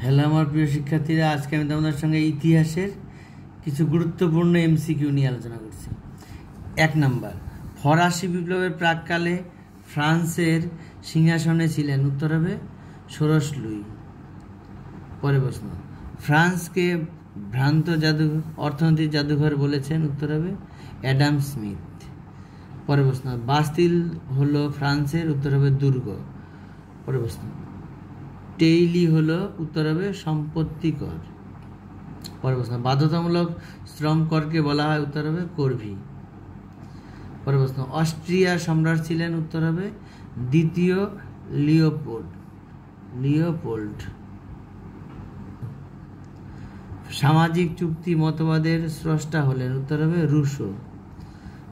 Hello আমার প্রিয় শিক্ষার্থীরা, আজকে আমি তোমাদের সঙ্গে ইতিহাসের কিছু গুরুত্বপূর্ণ এমসিকিউ নিয়ে আলোচনা করছি। 1 নাম্বার, ফরাসি বিপ্লবের প্রাককালে ফ্রান্সের সিংহাসনে ছিলেন? উত্তর হবে ষোড়শ লুই। পরে প্রশ্ন, ফ্রান্সকে ভ্রান্ত অর্থনৈতিক জাদুঘর বলেছেন? উত্তর হবে অ্যাডাম স্মিথ। পরে প্রশ্ন, বাস্তিল হলো ফ্রান্সের? উত্তর হবে দুর্গ। পরে প্রশ্ন, টেইলি হলো? উত্তর হবে সম্পত্তি কর। পরে প্রশ্ন, বাধ্যতামূলক শ্রম করকে বলা হয়? উত্তর হবে করভি। পরে প্রশ্ন, অস্ট্রিয়ার সম্রাট ছিলেন? উত্তর হবে দ্বিতীয় লিওপোল্ড। সামাজিক চুক্তি মতবাদের স্রষ্টা হলেন? উত্তর হবে রুশো।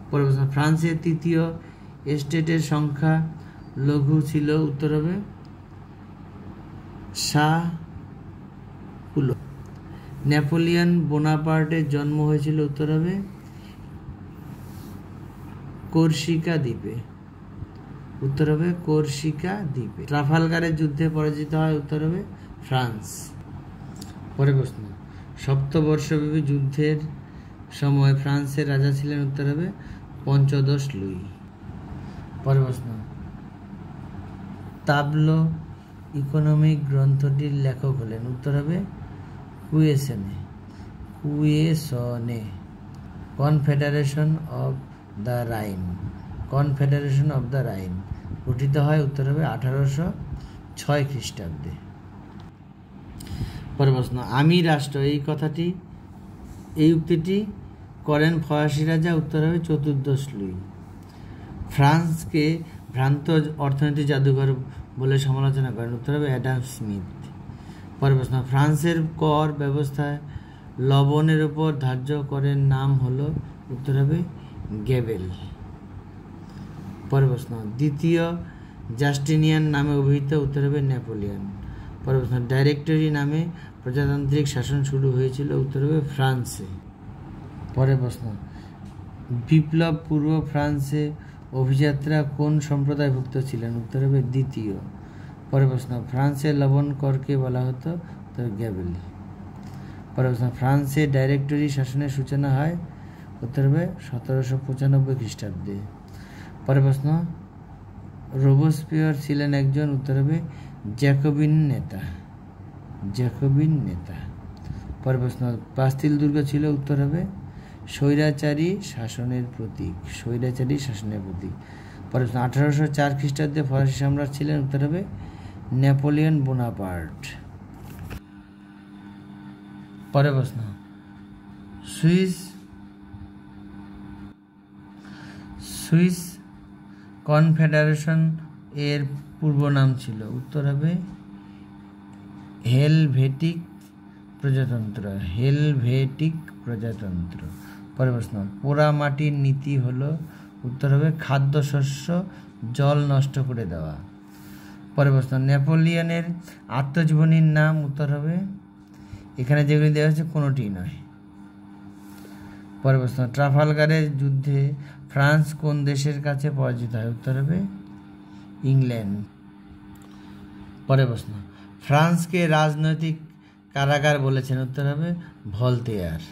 পরে প্রশ্ন, ফ্রান্সের তৃতীয় এস্টেটের সংখ্যা লঘু ছিল? উত্তর হবে শাহকুলো। নেপোলিয়ন বোনাপার্টের জন্ম হয়েছিল? উত্তর হবে কর্সিকা দ্বীপে। উত্তর হবে কর্সিকা দ্বীপে। ট্রাফালগারের যুদ্ধে পরাজিত হয়? উত্তর হবে ফ্রান্স। পরে প্রশ্ন, সপ্তবর্ষব্যাপী যুদ্ধের সময় ফ্রান্সের রাজা ছিলেন? উত্তর হবে পঞ্চদশ লুই। পরে প্রশ্ন, তাবলো ইকোনমিক গ্রন্থটির লেখক হলেন? উত্তর হবে কুয়েসনে। কনফেডারেশন অব দ্য রাইন গঠিত হয়? উত্তর হবে 1806 খ্রিস্টাব্দে। পরে প্রশ্ন, আমি রাষ্ট্র এই উক্তিটি করেন ফরাসি রাজা? উত্তর হবে চতুর্দশ লুই। ফ্রান্সকে ভ্রান্ত অর্থনৈতিক জাদুঘর বলে সমালোচনা করেন? উত্তর হবে অ্যাডাম স্মিথ। পরে প্রশ্ন, ফ্রান্সের কর ব্যবস্থায় লবণের উপর ধার্য করের নাম হলো? উত্তর হবে গেবেল। পরে প্রশ্ন, দ্বিতীয় জাস্টিনিয়ান নামে অভিহিত? উত্তর হবে নেপোলিয়ন। পরে প্রশ্ন, ডাইরেক্টরি নামে প্রজাতান্ত্রিক শাসন শুরু হয়েছিল? উত্তর হবে ফ্রান্সে। পরে প্রশ্ন, বিপ্লব পূর্ব ফ্রান্সে অভিযাত্রা কোন সম্প্রদায়ভুক্ত ছিলেন? উত্তর হবে দ্বিতীয়। পরে প্রশ্ন, ফ্রান্সের লবণ করকে বলা হতো? উত্তর গ্যাবেল। পরে প্রশ্ন, ফ্রান্সে ডাইরেক্টরি শাসনের সূচনা হয়? উত্তর হবে 1795 খ্রিস্টাব্দে। পরে প্রশ্ন, রোবসপিয়র ছিলেন একজন? উত্তর হবে জ্যাকোবিন নেতা। পরে প্রশ্ন, বাস্তিল দুর্গ ছিল? উত্তর হবে স্বৈরাচারী শাসনের প্রতীক। পরে প্রশ্ন, 1804 খ্রিস্টাব্দে ফরাসি সম্রাট ছিলেন? উত্তর হবে নেপোলিয়ন বোনাপার্ট। পরে প্রশ্ন, সুইস কনফেডারেশন এর পূর্ব নাম ছিল? উত্তর হবে হেলভেটিক প্রজাতন্ত্র। পরে প্রশ্ন, পোড়া মাটির নীতি হলো? উত্তর হবে খাদ্যশস্য জল নষ্ট করে দেওয়া। পরে প্রশ্ন, নেপোলিয়নের আত্মজীবনীর নাম? উত্তর হবে, এখানে যেগুলি দেওয়া হচ্ছে কোনোটি নয়। পরে প্রশ্ন, ট্রাফালগারের যুদ্ধে ফ্রান্স কোন দেশের কাছে পরাজিত হয়? উত্তর হবে ইংল্যান্ড। পরে প্রশ্ন, ফ্রান্সকে রাজনৈতিক কারাগার বলেছেন? উত্তর হবে ভলতেয়ার।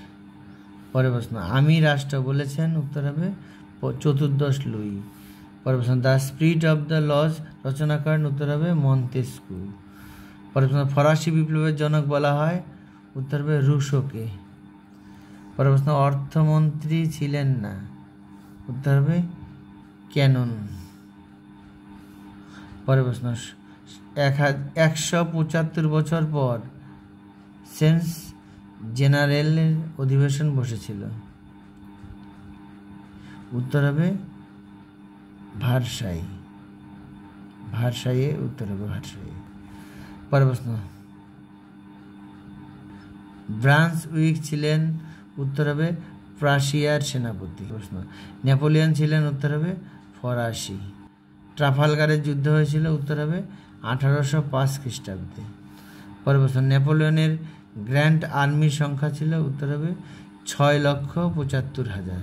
পরে প্রশ্ন, আমি রাষ্ট্র বলেছেন? উত্তর হবে চতুর্দশ লুই। পরে প্রশ্ন, the spirit of the laws রচনা করেন? উত্তর হবে মন্তেস্কু। পরে প্রশ্ন, ফরাসি বিপ্লবের জনক বলা হয়? উত্তর হবে রুশোকে। পরে প্রশ্ন, অর্থমন্ত্রী ছিলেন না? উত্তর হবে ক্যানন। পরে প্রশ্ন, 175 বছর পর সেন্স জেনারেলের অধিবেশন বসেছিল? উত্তর হবে ভার্সাইয়ে। পরে প্রশ্ন, ব্রান্সউইক ছিলেন? উত্তর হবে প্রাশিয়ার সেনাপতি। প্রশ্ন, নেপোলিয়ন ছিলেন? উত্তর হবে ফরাসি। ট্রাফালগারের যুদ্ধ হয়েছিল? উত্তর হবে 1805 খ্রিস্টাব্দে। পরে প্রশ্ন, নেপোলিয়নের গ্র্যান্ড আর্মির সংখ্যা ছিল? উত্তর হবে 6,75,000।